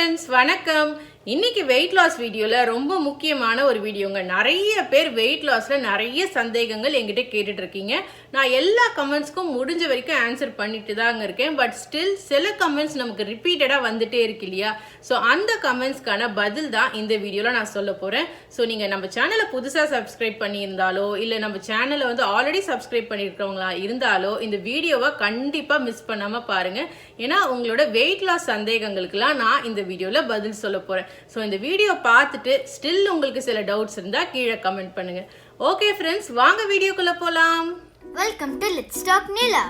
Friends வணக்கம். இன்னைக்கு weight loss வீடியோல ரொம்ப முக்கியமான ஒரு வீடியோங்க. நிறைய பேர் வெயிட் லாஸ்ல நிறைய சந்தேகங்கள் என்கிட்ட கேட்டுட்டு இருக்கீங்க. நான் எல்லா கமெண்ட்ஸ்க்கும் முடிஞ்ச வரைக்கும் ஆன்சர் பண்ணிட்டு தாங்க இருக்கேன். பட் ஸ்டில் சில கமெண்ட்ஸ் நமக்கு ரிப்பீட்டடா வந்துட்டே இருக்கு இல்லையா? ஸோ அந்த கமெண்ட்ஸ்க்கான பதில் தான் இந்த வீடியோல நான் சொல்ல போறேன். ஸோ நீங்க நம்ம சேனலை புதுசா சப்ஸ்கிரைப் பண்ணியிருந்தாலோ இல்ல நம்ம சேனலை வந்து ஆல்ரெடி சப்ஸ்கிரைப் பண்ணியிருக்கவங்களா இருந்தாலோ இந்த வீடியோவை கண்டிப்பா மிஸ் பண்ணாம பாருங்க. ஏன்னா உங்களோட வெயிட் லாஸ் சந்தேகங்களுக்குலாம் நான் இந்த வீடியோல பதில் சொல்ல போறேன். ஸோ இந்த வீடியோ பார்த்துட்டு ஸ்டில் உங்களுக்கு சில டவுட்ஸ் இருந்தா கீழே கமெண்ட் பண்ணுங்க. ஓகே ஃப்ரெண்ட்ஸ், வாங்க வீடியோக்குள்ள போலாம். Welcome to let's talk Neela.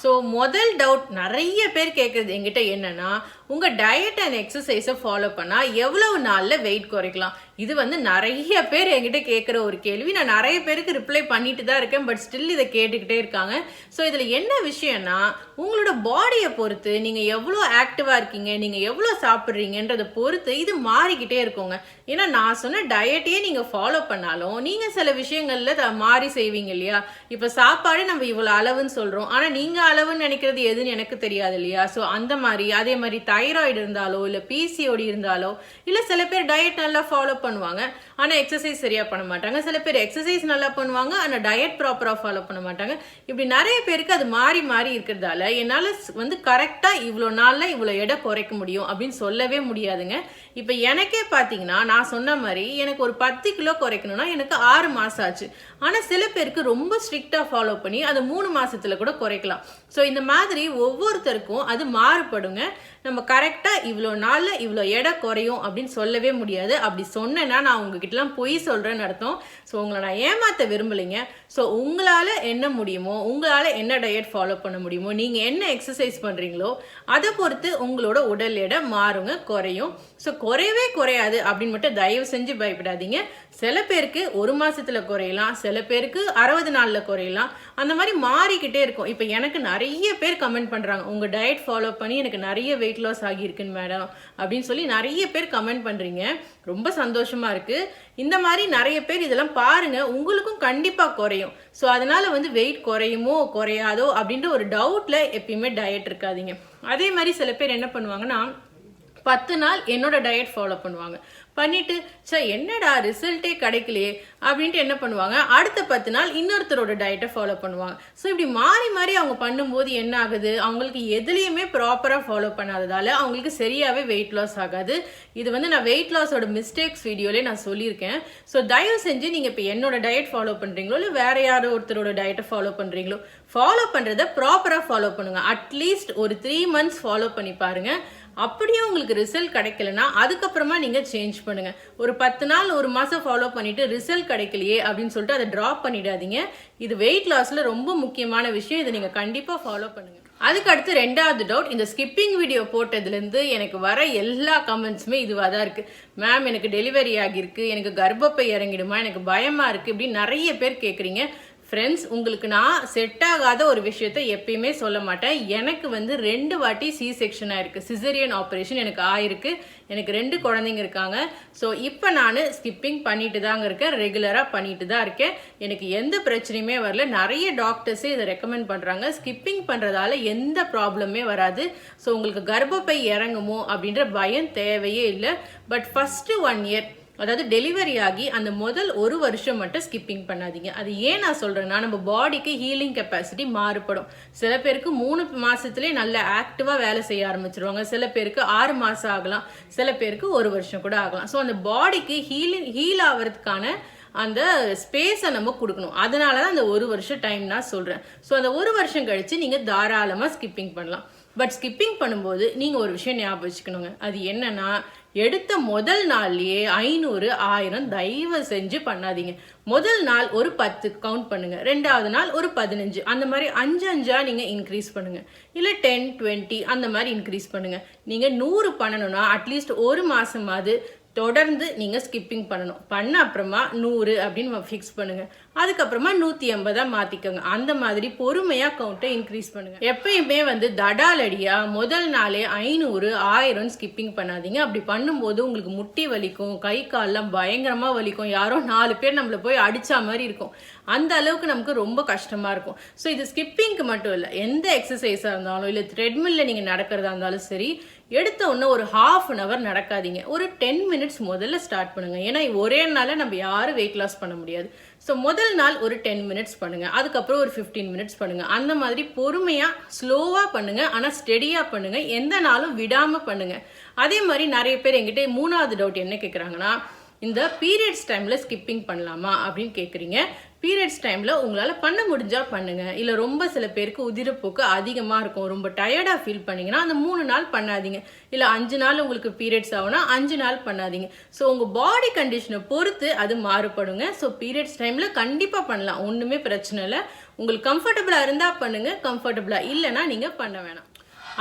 So முதல் டவுட் நிறைய பேர் கேட்குறது என்கிட்ட என்னன்னா, உங்கள் டயட் அண்ட் எக்ஸசைஸை ஃபாலோ பண்ணால் எவ்வளவு நாளில் வெயிட் குறைக்கலாம்? இது வந்து நிறைய பேர் என்கிட்ட கேட்குற ஒரு கேள்வி. நான் நிறைய பேருக்கு ரிப்ளை பண்ணிட்டு தான் இருக்கேன். பட் ஸ்டில் இதை கேட்டுக்கிட்டே இருக்காங்க. ஸோ இதில் என்ன விஷயம்னா, உங்களோட பாடியை பொறுத்து நீங்கள் எவ்வளோ ஆக்டிவாக இருக்கீங்க, நீங்கள் எவ்வளோ சாப்பிட்றீங்கன்றதை பொறுத்து இது மாறிக்கிட்டே இருக்குங்க. ஏன்னா நான் சொன்ன டயட்டையே நீங்கள் ஃபாலோ பண்ணாலும் நீங்கள் சில விஷயங்களில் மாறி செய்வீங்க இல்லையா? இப்போ சாப்பாடு நம்ம இவ்வளோ அளவுன்னு சொல்கிறோம், ஆனால் நீங்கள் அளவுன்னு நினைக்கிறது எதுன்னு எனக்கு தெரியாது இல்லையா? ஸோ அந்த மாதிரி அதே மாதிரி தைராய்டு இருந்தாலோ இல்லை பிசிஓடி இருந்தாலோ இல்லை சில பேர் டயட் நல்லா ஃபாலோ பண்ணுவாங்க ஆனால் எக்ஸசைஸ் சரியாக பண்ண மாட்டாங்க. சில பேர் எக்ஸசைஸ் நல்லா பண்ணுவாங்க ஆனால் டயட் ப்ராப்பராக ஃபாலோ பண்ண மாட்டாங்க. இப்படி நிறைய பேருக்கு அது மாறி மாறி இருக்கிறதால என்னால் வந்து கரெக்டாக இவ்வளோ நாளில் இவ்வளோ எடை குறைக்க முடியும் அப்படின்னு சொல்லவே முடியாதுங்க. இப்போ எனக்கே பார்த்தீங்கன்னா நான் சொன்ன மாதிரி எனக்கு ஒரு 10 கிலோ குறைக்கணும்னா எனக்கு 6 மாதம் ஆச்சு. ஆனால் சில பேருக்கு ரொம்ப ஸ்ட்ரிக்டாக ஃபாலோ பண்ணி அதை 3 மாசத்துல கூட குறைக்கலாம். ஸோ இந்த மாதிரி ஒவ்வொருத்தருக்கும் அது மாறுபடுங்க. நம்ம கரெக்டாக இவ்வளோ நாளில் இவ்வளோ எடை குறையும் அப்படின்னு சொல்லவே முடியாது. அப்படி சொன்னேன்னா நான் உங்ககிட்டலாம் பொய் சொல்கிறேன்னு அர்த்தம். ஸோ உங்களை நான் ஏமாற்ற விரும்பலைங்க. ஸோ உங்களால் என்ன முடியுமோ, உங்களால் என்ன டயட் ஃபாலோ பண்ண முடியுமோ, நீங்கள் என்ன எக்ஸசைஸ் பண்ணுறீங்களோ அதை பொறுத்து உங்களோட உடல் எடை மாறுங்க, குறையும். ஸோ குறையவே குறையாது அப்படின்னு மட்டும் தயவு செஞ்சு பயப்படாதீங்க. சில பேருக்கு 1 மாசத்துல குறையலாம், சில பேருக்கு 60 நாளில் குறையலாம். அந்த மாதிரி மாறிக்கிட்டே இருக்கும். இப்போ எனக்கு நிறைய பேர் கமெண்ட் பண்ணுறாங்க, உங்கள் டயட் ஃபாலோ பண்ணி எனக்கு நிறைய வெயிட் லாஸ் ஆகியிருக்குன்னு மேடம் அப்படின்னு சொல்லி நிறைய பேர் கமெண்ட் பண்ணுறீங்க. ரொம்ப சந்தோஷமாக இருக்குது. இந்த மாதிரி நிறைய பேர் இதெல்லாம் பாருங்க, உங்களுக்கும் கண்டிப்பாக குறையும். ஸோ அதனால வந்து வெயிட் குறையுமோ குறையாதோ அப்படின்ற ஒரு டவுட்டில் எப்பயுமே டயட் இருக்காதீங்க. அதே மாதிரி சில பேர் என்ன பண்ணுவாங்கன்னா, 10 நாள் என்னோட டயட் ஃபாலோ பண்ணுவாங்க. பண்ணிட்டு என்னடா ரிசல்ட்டே கிடைக்கலையே அப்படின்ட்டு என்ன பண்ணுவாங்க, அடுத்த 10 நாள் இன்னொருத்தரோட டயட்டை ஃபாலோ பண்ணுவாங்க. ஸோ இப்படி மாறி மாறி அவங்க பண்ணும்போது என்ன ஆகுது, அவங்களுக்கு எதுலேயுமே ப்ராப்பராக ஃபாலோ பண்ணாததால அவங்களுக்கு சரியாகவே வெயிட் லாஸ் ஆகாது. இது வந்து நான் வெயிட் லாஸோட மிஸ்டேக்ஸ் வீடியோலே நான் சொல்லியிருக்கேன். ஸோ தயவு செஞ்சு நீங்கள் இப்போ என்னோட டயட் ஃபாலோ பண்ணுறீங்களோ இல்லை வேற யாரோ ஒருத்தரோட டயட்டை ஃபாலோ பண்ணுறீங்களோ, ஃபாலோ பண்ணுறதை ப்ராப்பராக ஃபாலோ பண்ணுங்க. அட்லீஸ்ட் ஒரு 3 மந்த்ஸ் ஃபாலோ பண்ணி பாருங்க. அப்படியே உங்களுக்கு ரிசல்ட் கிடைக்கலன்னா அதுக்கப்புறமா நீங்க சேஞ்ச் பண்ணுங்க. ஒரு 10 நாள் 1 மாசம் ஃபாலோ பண்ணிட்டு ரிசல்ட் கிடைக்கலையே அப்படின்னு சொல்லிட்டு அதை டிராப் பண்ணிடாதீங்க. இது வெயிட் லாஸ்ல ரொம்ப முக்கியமான விஷயம். இதை நீங்க கண்டிப்பா ஃபாலோ பண்ணுங்க. அதுக்கு அடுத்து 2வது டவுட், இந்த ஸ்கிப்பிங் வீடியோ போட்டதுலேருந்து எனக்கு வர எல்லா கமெண்ட்ஸுமே இதுவாக தான் இருக்குது. மேம் எனக்கு டெலிவரி ஆகியிருக்கு, எனக்கு கர்ப்பப்பை இறங்கிடுமா, எனக்கு பயமாக இருக்குது, இப்படி நிறைய பேர் கேட்குறீங்க. ஃப்ரெண்ட்ஸ், உங்களுக்கு நான் செட் ஆகாத ஒரு விஷயத்த எப்பயுமே சொல்ல மாட்டேன். எனக்கு வந்து 2 வாட்டி C-செக்ஷன் ஆயிருக்கு, சிசேரியன் ஆப்ரேஷன் எனக்கு ஆயிருக்கு. எனக்கு 2 குழந்தைங்க இருக்காங்க. ஸோ இப்போ நான் ஸ்கிப்பிங் பண்ணிட்டு தாங்க இருக்கேன், ரெகுலராக பண்ணிட்டு தான் இருக்கேன். எனக்கு எந்த பிரச்சனையுமே வரல. நிறைய டாக்டர்ஸே இதை ரெக்கமெண்ட் பண்ணுறாங்க. ஸ்கிப்பிங் பண்ணுறதால எந்த ப்ராப்ளமே வராது. ஸோ உங்களுக்கு கர்ப்பப்பை இறங்குமோ அப்படின்ற பயம் தேவையே இல்லை. பட் ஃபஸ்ட்டு 1 இயர், அதாவது டெலிவரி ஆகி அந்த முதல் 1 வருஷம் மட்டும் ஸ்கிப்பிங் பண்ணாதீங்க. அது ஏன் நான் சொல்கிறேன்னா, நம்ம பாடிக்கு ஹீலிங் கெப்பாசிட்டி மாறுபடும். சில பேருக்கு 3 மாதத்துலேயே நல்ல ஆக்டிவாக வேலை செய்ய ஆரம்பிச்சிருவாங்க. சில பேருக்கு 6 மாதம் ஆகலாம், சில பேருக்கு 1 வருஷம் கூட ஆகலாம். ஸோ அந்த பாடிக்கு ஹீல் ஆகிறதுக்கான அந்த ஸ்பேஸை நம்ம கொடுக்கணும். அதனால தான் அந்த 1 வருஷம் டைம் நான் சொல்கிறேன். ஸோ அந்த 1 வருஷம் கழித்து நீங்கள் தாராளமாக ஸ்கிப்பிங் பண்ணலாம். பட் ஸ்கிப்பிங் பண்ணும்போது நீங்கள் ஒரு விஷயம் ஞாபகம் வச்சுக்கணுங்க. அது என்னன்னா, எடுத்த முதல் நாள்லயே 500 1000 தயவு செஞ்சு பண்ணாதீங்க. முதல் நாள் ஒரு 10 கவுண்ட் பண்ணுங்க, 2வது நாள் ஒரு 15, அந்த மாதிரி 5 நீங்க இன்க்ரீஸ் பண்ணுங்க. இல்ல 10 20 அந்த மாதிரி இன்க்ரீஸ் பண்ணுங்க. நீங்க 100 பண்ணணும்னா அட்லீஸ்ட் 1 மாசமாவது தொடர்ந்து நீங்க ஸ்கிப்பிங் பண்ணணும். பண்ண அப்புறமா 100 அப்படின்னு ஃபிக்ஸ் பண்ணுங்க. அதுக்கப்புறமா 180 மாத்திக்கோங்க. அந்த மாதிரி பொறுமையா கவுண்டை இன்க்ரீஸ் பண்ணுங்க. எப்பயுமே வந்து தடாலடியா முதல் நாளே 500 1000 ஸ்கிப்பிங் பண்ணாதீங்க. அப்படி பண்ணும்போது உங்களுக்கு முட்டி வலிக்கும், கை கால்லாம் பயங்கரமா வலிக்கும், யாரோ 4 பேர் நம்மள போய் அடிச்சா மாதிரி இருக்கும். அந்த அளவுக்கு நமக்கு ரொம்ப கஷ்டமா இருக்கும். ஸோ இது ஸ்கிப்பிங்க்கு மட்டும் இல்லை, எந்த எக்ஸசைஸாக இருந்தாலும் இல்லை த்ரெட்மில்ல நீங்கள் நடக்கிறதா இருந்தாலும் சரி, எடுத்த உடனே ஒரு ½ நடக்காதீங்க. ஒரு 10 மினிட்ஸ் முதல்ல ஸ்டார்ட் பண்ணுங்க. ஏன்னா ஒரே நாள்ல நம்ம யாரும் வெயிட் லாஸ் பண்ண முடியாது. ஸோ முதல் நாள் ஒரு 10 மினிட்ஸ் பண்ணுங்க. அதுக்கப்புறம் ஒரு 15 மினிட்ஸ் பண்ணுங்க. அந்த மாதிரி பொறுமையா ஸ்லோவா பண்ணுங்க. ஆனா ஸ்டெடியா பண்ணுங்க. எந்த நாளும் விடாம பண்ணுங்க. அதே மாதிரி நிறைய பேர் என்கிட்ட 3வது டவுட் என்ன கேட்குறாங்கன்னா, இந்த பீரியட்ஸ் டைம்ல ஸ்கிப்பிங் பண்ணலாமா அப்படின்னு கேட்குறீங்க. பீரியட்ஸ் டைம்ல உங்களால பண்ண முடிஞ்சா பண்ணுங்க. இல்ல ரொம்ப சில பேருக்கு உதிரப்போக்கு அதிகமா இருக்கும், ரொம்ப டயர்டா ஃபீல் பண்ணீங்கன்னா அந்த 3 நாள் பண்ணாதீங்க. இல்ல 5 நாள் உங்களுக்கு பீரியட்ஸ் ஆகும்னா 5 நாள் பண்ணாதீங்க. ஸோ உங்க பாடி கண்டிஷனை பொறுத்து அது மாறுபடுங்க. ஸோ பீரியட்ஸ் டைம்ல கண்டிப்பா பண்ணலாம், ஒண்ணுமே பிரச்சனை இல்லை. உங்களுக்கு கம்ஃபர்டபுளா இருந்தா பண்ணுங்க, கம்ஃபர்டபுளா இல்லைன்னா நீங்க பண்ண வேணாம்.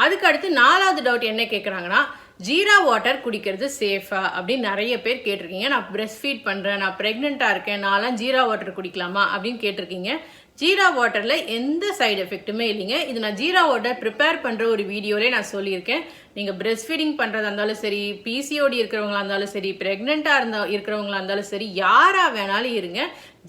அதுக்கு அடுத்து 4வது டவுட் என்ன கேட்குறாங்கன்னா, ஜீரா வாட்டர் குடிக்கிறது சேஃபா அப்படின்னு நிறைய பேர் கேட்டிருக்கீங்க. நான் பிரஸ்ட் ஃபீட் பண்ணுறேன், நான் ப்ரெக்னெண்ட்டாக இருக்கேன், நான்லாம் ஜீரா வாட்டர் குடிக்கலாமா அப்படின்னு கேட்டிருக்கீங்க. ஜீரா வாட்டரில் எந்த சைடு எஃபெக்ட்டுமே இல்லைங்க. இது நான் ஜீரா வாட்டர் ப்ரிப்பேர் பண்ணுற ஒரு வீடியோவிலே நான் சொல்லியிருக்கேன். நீங்கள் பிரஸ்ட் ஃபீடிங் பண்ணுறதா இருந்தாலும் சரி, பிசிஓடி இருக்கிறவங்களா இருந்தாலும் சரி, ப்ரெக்னெண்ட்டாக இருக்கிறவங்களா இருந்தாலும் சரி, யாராக வேணாலும் இருங்க,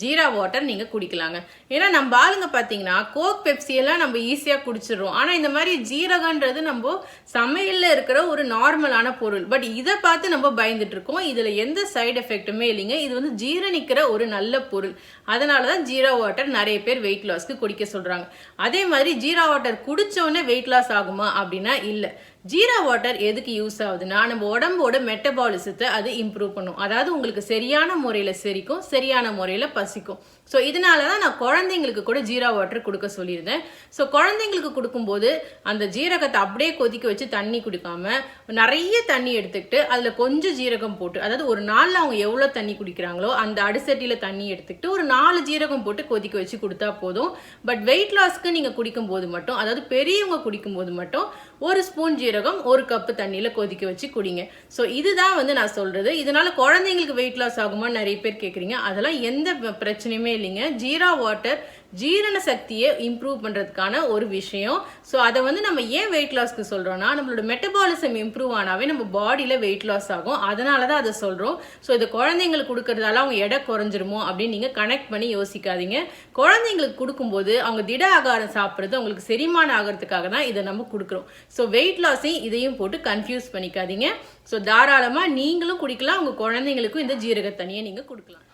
ஜீரா வாட்டர் நீங்கள் குடிக்கலாங்க. ஏன்னா நம்ம ஆளுங்க பார்த்தீங்கன்னா கோக் பெப்சியெல்லாம் நம்ம ஈஸியாக குடிச்சிடுறோம். ஆனால் இந்த மாதிரி ஜீரகன்றது நம்ம சமையலில் இருக்கிற ஒரு நார்மலான பொருள். பட் இதை பார்த்து நம்ம பயந்துட்டு இருக்கோம். இதில் எந்த சைடு எஃபெக்ட்டுமே இல்லைங்க. இது வந்து ஜீரணிக்கிற ஒரு நல்ல பொருள். அதனால தான் ஜீரா வாட்டர் நிறைய பேர் வெயிட் லாஸ்க்கு குடிக்க சொல்கிறாங்க. அதே மாதிரி ஜீரா வாட்டர் குடித்தோடனே வெயிட் லாஸ் ஆகுமா அப்படின்னா இல்லை. ஜீரா வாட்டர் எதுக்கு யூஸ் ஆகுதுன்னா, நம்ம உடம்போட மெட்டபாலிசத்தை அது இம்ப்ரூவ் பண்ணும். அதாவது உங்களுக்கு சரியான முறையில் செரிக்கும், சரியான முறையில் பசிக்கும். ஸோ இதனால தான் நான் குழந்தைங்களுக்கு கூட ஜீரா வாட்டர் கொடுக்க சொல்லியிருந்தேன். ஸோ குழந்தைங்களுக்கு கொடுக்கும்போது அந்த ஜீரகத்தை அப்படியே கொதிக்க வச்சு தண்ணி குடிக்காம நிறைய தண்ணி எடுத்துக்கிட்டு அதில் கொஞ்சம் ஜீரகம் போட்டு, அதாவது ஒரு நாளில் அவங்க எவ்வளோ தண்ணி குடிக்கிறாங்களோ அந்த அடிசட்டியில் தண்ணி எடுத்துக்கிட்டு ஒரு 4 ஜீரகம் போட்டு கொதிக்க வச்சு கொடுத்தா போதும். பட் வெயிட் லாஸ்க்கு நீங்கள் குடிக்கும்போது மட்டும், அதாவது பெரியவங்க குடிக்கும்போது மட்டும் 1 ஸ்பூன் ஜீரகம் 1 கப்பு தண்ணியில் கொதிக்க வச்சு குடிங்க. ஸோ இதுதான் வந்து நான் சொல்றது. இதனால குழந்தைங்களுக்கு வெயிட் லாஸ் ஆகுமா நிறைய பேர் கேட்குறீங்க. அதெல்லாம் எந்த பிரச்சனையுமே இல்லைங்க. ஜீரா வாட்டர் ஜீரண சக்தியை இம்ப்ரூவ் பண்றதுக்கான ஒரு விஷயம். ஸோ அதை வந்து நம்ம ஏன் வெயிட் லாஸ்க்கு சொல்றோம்னா, நம்மளோட மெட்டபாலிசம் இம்ப்ரூவ் ஆனாவே நம்ம பாடியில வெயிட் லாஸ் ஆகும். அதனால தான் அதை சொல்றோம். ஸோ இது குழந்தைங்களுக்கு கொடுக்கறதால அவங்க எடை குறைஞ்சிருமோ அப்படின்னு நீங்க கனெக்ட் பண்ணி யோசிக்காதீங்க. குழந்தைங்களுக்கு கொடுக்கும்போது அவங்க திட ஆகாரம் சாப்பிட்றது அவங்களுக்கு செரிமானம் ஆகிறதுக்காக தான் இதை நம்ம கொடுக்குறோம். ஸோ வெயிட் லாஸையும் இதையும் போட்டு கன்ஃபியூஸ் பண்ணிக்காதீங்க. ஸோ தாராளமா நீங்களும் குடிக்கலாம், உங்க குழந்தைங்களுக்கும் இந்த ஜீரக தண்ணியை நீங்க கொடுக்கலாம்.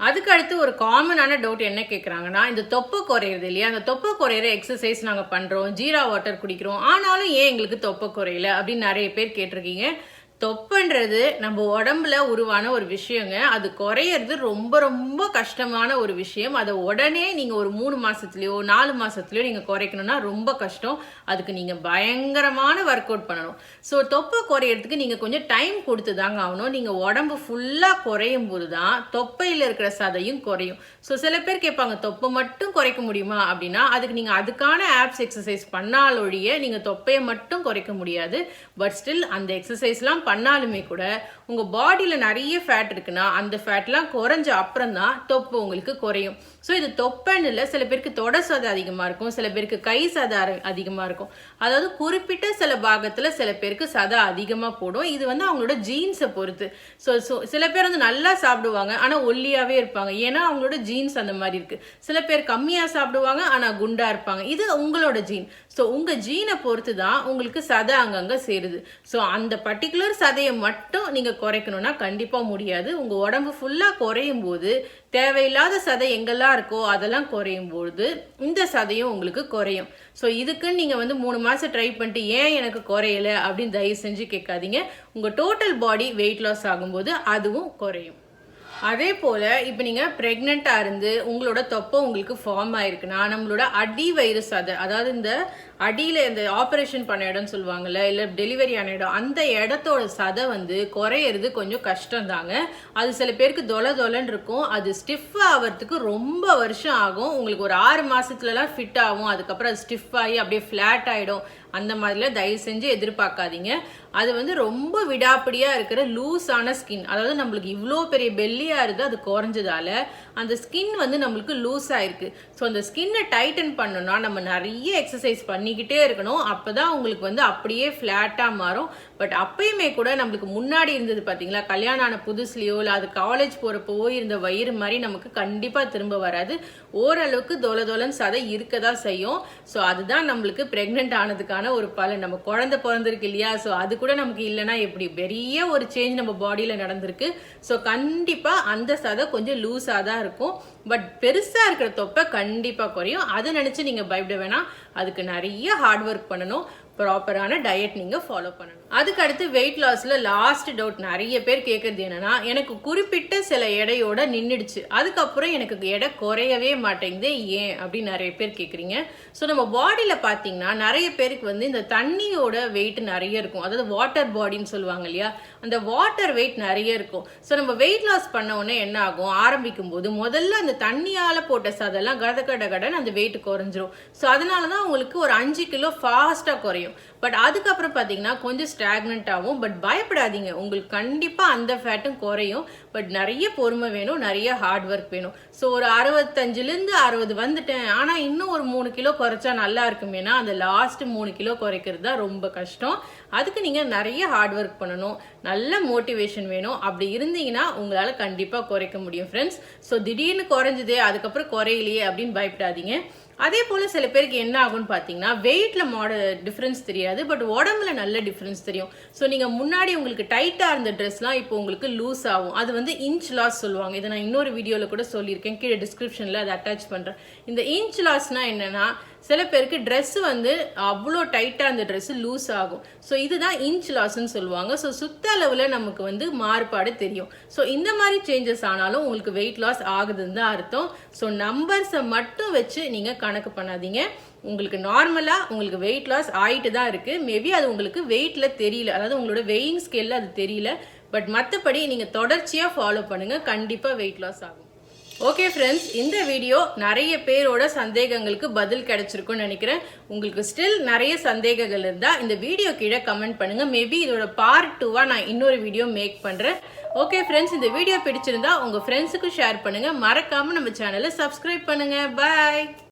அதுக்கு அடுத்து ஒரு காமனான டவுட் என்ன கேட்குறாங்கன்னா, இந்த தொப்பை குறையிறது இல்லையா, அந்த தொப்பை குறையிற எக்ஸசைஸ் நாங்கள் பண்ணுறோம், ஜீரா வாட்டர் குடிக்கிறோம், ஆனாலும் ஏன் எங்களுக்கு தொப்பை குறையல அப்படின்னு நிறைய பேர் கேட்டிருக்கீங்க. தொப்பைன்றது நம்ம உடம்புல உருவான ஒரு விஷயங்க. அது குறையிறது ரொம்ப ரொம்ப கஷ்டமான ஒரு விஷயம். அதை உடனே நீங்கள் ஒரு 3 மாசத்துலயோ 4 மாசத்துலயோ நீங்கள் குறைக்கணும்னா ரொம்ப கஷ்டம். அதுக்கு நீங்கள் பயங்கரமான ஒர்க் அவுட் பண்ணணும். ஸோ தொப்பை குறையிறதுக்கு நீங்கள் கொஞ்சம் டைம் கொடுத்து தாங்க ஆகணும். நீங்கள் உடம்பு ஃபுல்லாக குறையும் போது தான் தொப்பையில் இருக்கிற சதையும் குறையும். ஸோ சில பேர் கேட்பாங்க, தொப்பை மட்டும் குறைக்க முடியுமா அப்படின்னா, அதுக்கு நீங்கள் அதுக்கான ஆப்ஸ் எக்ஸசைஸ் பண்ணாலொழிய நீங்கள் தொப்பையை மட்டும் குறைக்க முடியாது. பட் ஸ்டில் அந்த எக்ஸசைஸ்லாம் பண்ணாலுமே கூட உங்க பாடியில நிறைய ஃபேட் இருக்குன்னா அந்த ஃபேட்லாம் குறைஞ்ச அப்புறம் தான் தொப்பை உங்களுக்கு குறையும். ஸோ இது தொப்பைன்னு இல்லை, சில பேருக்கு தொட சதை அதிகமாக இருக்கும், சில பேருக்கு கை சதை அதிகமாக இருக்கும். அதாவது குறிப்பிட்ட சில பாகத்தில் சில பேருக்கு சதை அதிகமாக போடும். இது வந்து அவங்களோட ஜீன்ஸை பொறுத்து. ஸோ சில பேர் வந்து நல்லா சாப்பிடுவாங்க ஆனால் ஒல்லியாகவே இருப்பாங்க, ஏன்னா அவங்களோட ஜீன்ஸ் அந்த மாதிரி இருக்கு. சில பேர் கம்மியாக சாப்பிடுவாங்க ஆனால் குண்டா இருப்பாங்க. இது உங்களோட ஜீன். ஸோ உங்கள் ஜீனை பொறுத்து தான் உங்களுக்கு சதை அங்கங்கே சேருது. ஸோ அந்த பர்டிகுலர் சதையை மட்டும் நீங்கள் குறைக்கணும்னா கண்டிப்பாக முடியாது. உங்கள் உடம்பு ஃபுல்லாக குறையும் போது தேவையில்லாத சதை எங்கெல்லாம் இருக்கோ அதெல்லாம் குறையும் போது இந்த சதையும் உங்களுக்கு குறையும். ஸோ இதுக்குன்னு நீங்கள் வந்து 3 மாதம் ட்ரை பண்ணிட்டு ஏன் எனக்கு குறையல அப்படின்னு தயவு செஞ்சு கேட்காதீங்க. உங்கள் டோட்டல் பாடி வெயிட் லாஸ் ஆகும்போது அதுவும் குறையும். அதே போல் இப்போ நீங்கள் ப்ரெக்னெண்ட்டாக இருந்து உங்களோட தொப்பை உங்களுக்கு ஃபார்ம் ஆயிருக்குன்னா நம்மளோட அடி வயிறு சதை, அதாவது இந்த அடியில் இந்த ஆப்ரேஷன் பண்ண இடம்னு சொல்லுவாங்கல்ல, இல்லை டெலிவரி ஆன இடம், அந்த இடத்தோட சதை வந்து குறையிறது கொஞ்சம் கஷ்டம் தாங்க. அது சில பேருக்கு தொலைன்னு இருக்கும். அது ஸ்டிஃப் ஆகிறதுக்கு ரொம்ப வருஷம் ஆகும். உங்களுக்கு ஒரு 6 மாதத்துலலாம் ஃபிட் ஆகும். அதுக்கப்புறம் அது ஸ்டிஃப் ஆகி அப்படியே ஃப்ளாட் ஆகிடும். அந்த மாதிரிலாம் தயவு செஞ்சு எதிர்பார்க்காதீங்க. அது வந்து ரொம்ப விடாப்பிடியாக இருக்கிற லூஸான ஸ்கின், அதாவது நம்மளுக்கு இவ்வளோ பெரிய பெல்லியாக இருக்குது, அது குறைஞ்சதால அந்த ஸ்கின் வந்து நம்மளுக்கு லூஸ் ஆயிருக்கு. ஸோ அந்த ஸ்கின்னை டைட்டன் பண்ணணும்னா நம்ம நிறைய எக்ஸசைஸ் பண்ணிக்கிட்டே இருக்கணும். அப்போ தான் உங்களுக்கு வந்து அப்படியே ஃப்ளாட்டாக மாறும். பட் அப்பயுமே கூட நம்மளுக்கு முன்னாடி இருந்தது பார்த்தீங்களா, கல்யாணம் ஆன புதுசுலையோ இல்லை அது காலேஜ் போகிறப்போ இருந்த வயிறு மாதிரி நமக்கு கண்டிப்பாக திரும்ப வராது. ஓரளவுக்கு தொலைன்னு சதை இருக்க தான் செய்யும். ஸோ அதுதான் நம்மளுக்கு ப்ரெக்னென்ட் ஆனதுக்கான சூப்பரான ஒரு பலன். நம்ம குழந்தை பிறந்திருக்கு இல்லையா, ஸோ அது கூட நமக்கு இல்லைன்னா எப்படி, பெரிய ஒரு சேஞ்ச் நம்ம பாடியில் நடந்திருக்கு. ஸோ கண்டிப்பாக அந்த சதை கொஞ்சம் லூஸாக தான் இருக்கும், பட் பெருசாக இருக்கிற தொப்பை கண்டிப்பாக குறையும். அதை நினச்சி நீங்கள் பயப்பட வேணாம். அதுக்கு நிறைய ஹார்ட் ஒர்க் பண்ணணும், ப்ராப்பரான டயட் நீங்கள் ஃபாலோ பண்ணணும். அதுக்கு அடுத்து வெயிட் லாஸில் லாஸ்ட் டவுட் நிறைய பேர் கேட்குறது என்னன்னா, எனக்கு குறிப்பிட்ட சில எடையோட நின்றுடுச்சு, அதுக்கப்புறம் எனக்கு எடை குறையவே மாட்டேங்குது ஏன் அப்படின்னு நிறைய பேர் கேட்குறீங்க. ஸோ நம்ம பாடியில் பார்த்தீங்கன்னா நிறைய பேருக்கு வந்து இந்த தண்ணியோட வெயிட் நிறைய இருக்கும், அதாவது வாட்டர் பாடின்னு சொல்லுவாங்க இல்லையா, அந்த வாட்டர் வெயிட் நிறைய இருக்கும். ஸோ நம்ம வெயிட் லாஸ் பண்ண உடனே என்ன ஆகும், ஆரம்பிக்கும் போது முதல்ல அந்த தண்ணியால் போட்ட சதெல்லாம் கடன் அந்த வெயிட் குறைஞ்சிரும். ஸோ அதனால தான் உங்களுக்கு ஒரு 5 கிலோ ஃபாஸ்ட்டாக குறையும். பட் அதுக்கப்புறம் பார்த்தீங்கன்னா கொஞ்சம் ஸ்டாக்னன்ட் ஆகும். பட் பயப்படாதீங்க, உங்களுக்கு கண்டிப்பாக அந்த ஃபேட்டும் குறையும். பட் நிறைய பொறுமை வேணும், நிறைய ஹார்ட் ஒர்க் வேணும். ஸோ ஒரு 65லேருந்து 60 வந்துட்டேன், ஆனால் இன்னும் ஒரு 3 கிலோ குறைச்சா நல்லா இருக்குமேனா அந்த லாஸ்ட் 3 கிலோ குறைக்கிறது தான் ரொம்ப கஷ்டம். அதுக்கு நீங்கள் நிறைய ஹார்ட் ஒர்க் பண்ணணும், நல்ல மோட்டிவேஷன் வேணும். அப்படி இருந்தீங்கன்னா உங்களால் கண்டிப்பாக குறைக்க முடியும் ஃப்ரெண்ட்ஸ். ஸோ திடீர்னு குறைஞ்சதே அதுக்கப்புறம் குறையிலையே அப்படின்னு பயப்படாதீங்க. அதே போல் சில பேருக்கு என்ன ஆகும்னு பார்த்தீங்கன்னா வெயிட்டில் டிஃப்ரென்ஸ் தெரியாது, பட் உடம்புல நல்ல டிஃப்ரென்ஸ் தெரியும். ஸோ நீங்கள் முன்னாடி உங்களுக்கு டைட்டாக இருந்த ட்ரெஸ்லாம் இப்போ உங்களுக்கு லூஸ் ஆகும். அது வந்து இன்ச் லாஸ் சொல்லுவாங்க. இதை நான் இன்னொரு வீடியோவில் கூட சொல்லியிருக்கேன், கீழே டிஸ்கிரிப்ஷனில் அதை அட்டாச் பண்ணுறேன். இந்த இன்ச் லாஸ்னால் என்னென்னா, சில பேருக்கு ட்ரெஸ்ஸு வந்து அவ்வளோ டைட்டாக அந்த ட்ரெஸ்ஸு லூஸ் ஆகும். ஸோ இதுதான் இன்ச் லாஸ்ன்னு சொல்லுவாங்க. ஸோ சுத்த அளவில் நமக்கு வந்து மாறுபாடு தெரியும். ஸோ இந்த மாதிரி சேஞ்சஸ் ஆனாலும் உங்களுக்கு வெயிட் லாஸ் ஆகுதுன்னு தான் அர்த்தம். ஸோ நம்பர்ஸை மட்டும் வச்சு நீங்கள் கணக்கு பண்ணாதீங்க. உங்களுக்கு நார்மலாக உங்களுக்கு வெயிட் லாஸ் ஆகிட்டு தான் இருக்குது. மேபி அது உங்களுக்கு வெயிட்டில் தெரியல, அதாவது உங்களோட வெயிங் ஸ்கேலில் அது தெரியல. பட் மற்றபடி நீங்கள் தொடர்ச்சியாக ஃபாலோ பண்ணுங்கள், கண்டிப்பாக வெயிட் லாஸ் ஆகும். ஓகே ஃப்ரெண்ட்ஸ், இந்த வீடியோ நிறைய பேரோட சந்தேகங்களுக்கு பதில் கிடைச்சிருக்கும்னு நினைக்கிறேன். உங்களுக்கு ஸ்டில் நிறைய சந்தேகங்கள் இருந்தால் இந்த வீடியோ கீழே கமெண்ட் பண்ணுங்கள். மேபி இதோட பார்ட் 2 நான் இன்னொரு வீடியோ மேக் பண்ணுறேன். ஓகே ஃப்ரெண்ட்ஸ், இந்த வீடியோ பிடிச்சிருந்தா உங்கள் ஃப்ரெண்ட்ஸுக்கும் ஷேர் பண்ணுங்கள். மறக்காமல் நம்ம சேனலை சப்ஸ்கிரைப் பண்ணுங்கள். பாய்.